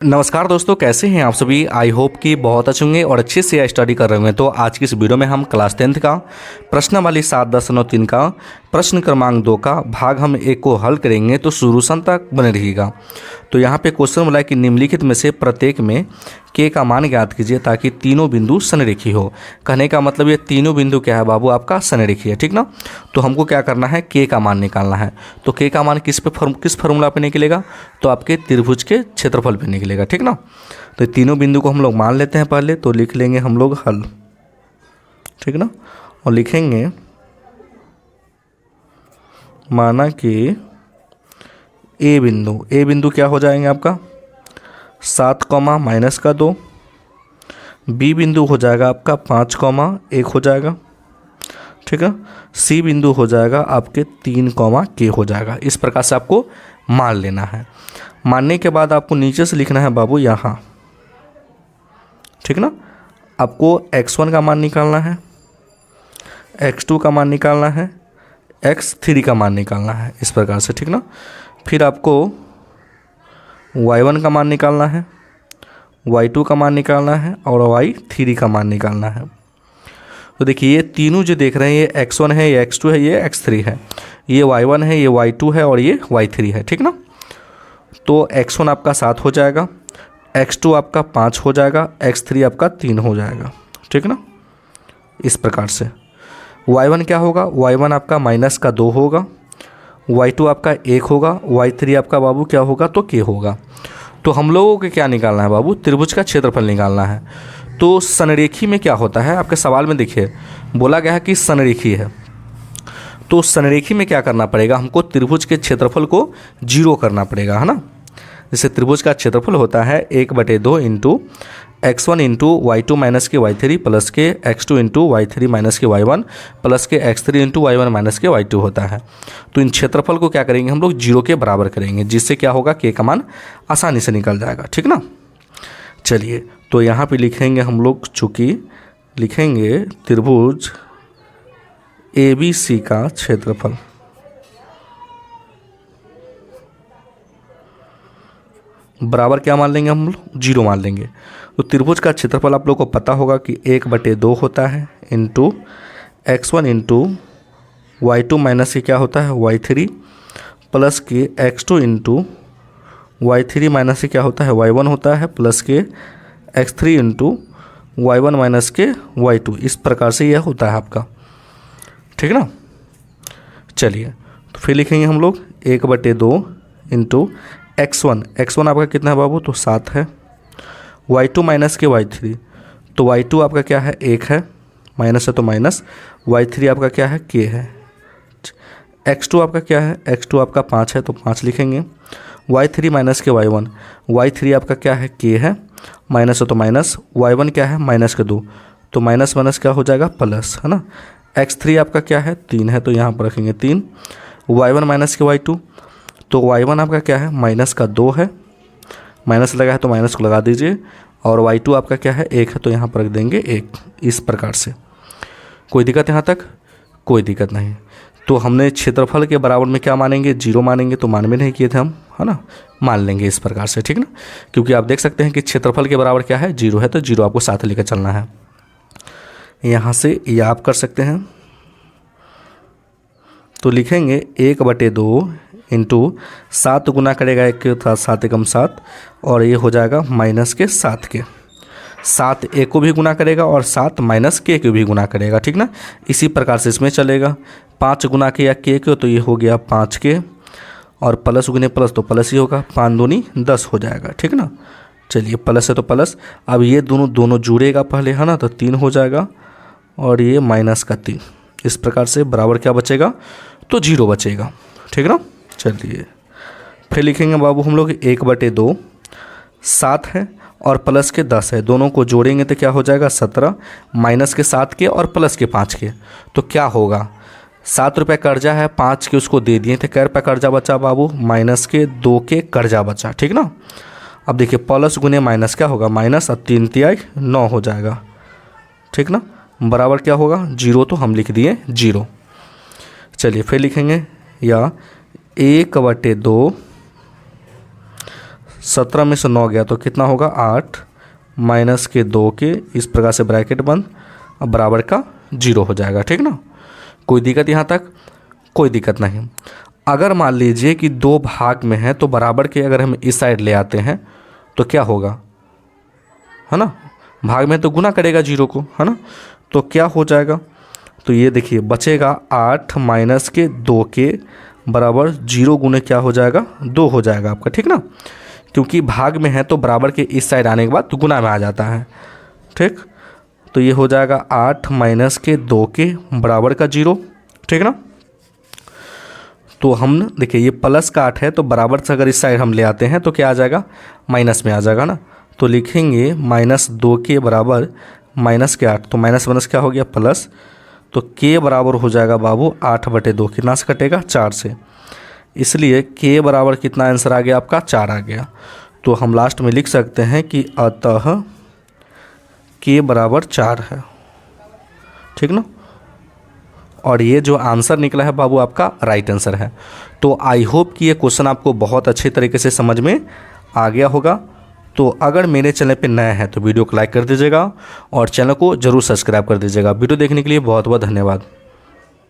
नमस्कार दोस्तों, कैसे हैं आप सभी। आई होप कि बहुत अच्छे होंगे और अच्छे से स्टडी कर रहे होंगे। तो आज की इस वीडियो में हम क्लास 10th का प्रश्नावली 7.3 का प्रश्न क्रमांक 2 का भाग हम 1 को हल करेंगे। तो शुरू तक बने रहिएगा। तो यहाँ पे क्वेश्चन बोला है कि निम्नलिखित में से प्रत्येक में के का मान ज्ञात कीजिए ताकि तीनों बिंदु संरेखी हो। कहने का मतलब ये तीनों बिंदु क्या है बाबू, आपका संरेखी है, ठीक ना। तो हमको क्या करना है, के का मान निकालना है। तो के का मान किस फार्मूला पे निकलेगा, तो आपके त्रिभुज के क्षेत्रफल पे निकलेगा, ठीक ना। तो तीनों बिंदु को हम लोग मान लेते हैं पहले। तो लिख लेंगे हम लोग हल, ठीक ना। और लिखेंगे माना कि ए बिंदु क्या हो जाएंगे आपका 7 कॉमा माइनस का 2। बी बिंदु हो जाएगा आपका 5 कॉमा 1 हो जाएगा, ठीक है। सी बिंदु हो जाएगा आपके 3 कॉमा के हो जाएगा। इस प्रकार से आपको मान लेना है। मानने के बाद आपको नीचे से लिखना है बाबू यहाँ, ठीक ना। आपको x1 का मान निकालना है, x2 का मान निकालना है, x3 का मान निकालना है, इस प्रकार से, ठीक ना। फिर आपको y1 का मान निकालना है, y2 का मान निकालना है और y3 का मान निकालना है। तो देखिए ये तीनों जो देख रहे हैं, ये x1 है, ये x2 है, ये x3 है, ये y1 है, ये y2 है और ये y3 है, ठीक ना। तो x1 आपका 7 हो जाएगा, x2 आपका 5 हो जाएगा, x3 आपका 3 हो जाएगा, ठीक ना। इस प्रकार से y1 क्या होगा, y1 आपका माइनस का 2 होगा, y2 आपका 1 होगा, y3 आपका बाबू क्या होगा, तो k होगा। तो हम लोगों को क्या निकालना है बाबू, त्रिभुज का क्षेत्रफल निकालना है। तो संरेखी में क्या होता है, आपके सवाल में देखिए बोला गया है कि संरेखी है। तो संरेखी में क्या करना पड़ेगा, हमको त्रिभुज के क्षेत्रफल को 0 करना पड़ेगा, है ना। जैसे त्रिभुज का क्षेत्रफल होता है 1/2 into x1 into y2 minus के y3 प्लस के x2 इंटू y3 माइनस के y1 प्लस के x3 इंटू y1 माइनस के y2 होता है। तो इन क्षेत्रफल को क्या करेंगे हम लोग 0 के बराबर करेंगे, जिससे क्या होगा, के का मान आसानी से निकल जाएगा, ठीक ना। चलिए तो यहाँ पे लिखेंगे हम लोग, चूँकि लिखेंगे त्रिभुज ABC का क्षेत्रफल बराबर क्या मान लेंगे हम लोग, 0 मान लेंगे। तो त्रिभुज का क्षेत्रफल आप लोग को पता होगा कि 1/2 होता है into x1 into y2 minus के क्या होता है y3 प्लस के x2 इंटू y3 माइनस के क्या होता है y1 होता है प्लस के x3 इंटू y1 माइनस के y2। इस प्रकार से यह होता है आपका, ठीक ना। चलिए तो फिर लिखेंगे हम लोग 1/2 इंटू x1 आपका कितना है बाबू, तो 7 है, y2 माइनस के y3, तो y2 आपका क्या है 1 है, माइनस है तो माइनस, y3 आपका क्या है k है, x2 आपका क्या है, x2 आपका 5 है तो 5 लिखेंगे, y3 माइनस के y3 आपका क्या है k है, माइनस है तो माइनस, y1 क्या है माइनस के 2, तो माइनस माइनस क्या हो जाएगा प्लस, है ना। x3 आपका क्या है 3 है तो यहाँ पर रखेंगे 3, y1 माइनस के y2, तो y1 आपका क्या है माइनस का 2 है, माइनस लगा है तो माइनस को लगा दीजिए, और y2 आपका क्या है 1 है तो यहाँ पर रख देंगे 1। इस प्रकार से कोई दिक्कत यहाँ तक, कोई दिक्कत नहीं। तो हमने क्षेत्रफल के बराबर में क्या मानेंगे, 0 मानेंगे। तो मान में नहीं किए थे हम, है ना, मान लेंगे इस प्रकार से, ठीक ना। क्योंकि आप देख सकते हैं कि क्षेत्रफल के बराबर क्या है, 0 है, तो 0 आपको साथ लेकर चलना है। यहाँ से ये आप कर सकते हैं। तो लिखेंगे 1/2 इंटू 7 गुना करेगा 1 के साथ 7 एकम 7, और ये हो जाएगा माइनस के 7 के, 7 1 को भी गुना करेगा और 7 माइनस के को भी गुना करेगा, ठीक ना। इसी प्रकार से इसमें चलेगा, 5 गुना के या के को, तो ये हो गया 5 के, और प्लस गुने प्लस तो प्लस ही होगा, 5 दूनी 10 हो जाएगा, ठीक ना। चलिए प्लस है तो प्लस, अब ये दोनों जुड़ेगा पहले, है ना, तो 3 हो जाएगा, और ये माइनस का 3। इस प्रकार से बराबर क्या बचेगा, तो 0 बचेगा, ठीक ना। चलिए फिर लिखेंगे बाबू हम लोग 1/2, 7 है और प्लस के 10 है, दोनों को जोड़ेंगे तो क्या हो जाएगा 17, माइनस के 7 के और प्लस के 5 के, तो क्या होगा, 7 रुपये कर्जा है, 5 के उसको दे दिए थे, कै रुपये कर्जा बचा बाबू, माइनस के 2 के कर्जा बचा, ठीक ना। अब देखिए प्लस गुने माइनस क्या होगा माइनस, अब 3 तिहाई 9 हो जाएगा, ठीक ना। बराबर क्या होगा 0, तो हम लिख दिए 0। चलिए फिर लिखेंगे या 1/2 17 में से 9 गया तो कितना होगा 8 माइनस के 2 के, इस प्रकार से ब्रैकेट बंद, अब बराबर का 0 हो जाएगा। ठीक ना, कोई दिक्कत यहाँ तक? कोई दिक्कत नहीं। अगर मान लीजिए कि 2 भाग में है तो बराबर के अगर हम इस साइड ले आते हैं तो क्या होगा, है ना, भाग में तो गुना करेगा 0 को, है ना, तो क्या हो जाएगा, तो ये देखिए बचेगा 8 माइनस के 2 के बराबर 0 गुने क्या हो जाएगा 2 हो जाएगा आपका। ठीक ना, क्योंकि भाग में है तो बराबर के इस साइड आने के बाद तो गुना में आ जाता है। ठीक, तो ये हो जाएगा 8 माइनस के 2 के बराबर का 0। ठीक ना, तो हम देखिए ये प्लस का 8 है तो बराबर से अगर इस साइड हम ले आते हैं तो क्या आ जाएगा, माइनस में आ जाएगा ना, तो लिखेंगे -2 के बराबर माइनस के 8, तो माइनस माइनस क्या हो गया प्लस, तो के बराबर हो जाएगा बाबू 8/2, कितना से कटेगा 4 से, इसलिए के बराबर कितना आंसर आ गया आपका 4 आ गया। तो हम लास्ट में लिख सकते हैं कि अतः के बराबर 4 है। ठीक ना, और ये जो आंसर निकला है बाबू आपका राइट आंसर है। तो आई होप कि ये क्वेश्चन आपको बहुत अच्छे तरीके से समझ में आ गया होगा। तो अगर मेरे चैनल पे नया है तो वीडियो को लाइक कर दीजिएगा और चैनल को जरूर सब्सक्राइब कर दीजिएगा। वीडियो देखने के लिए बहुत बहुत धन्यवाद।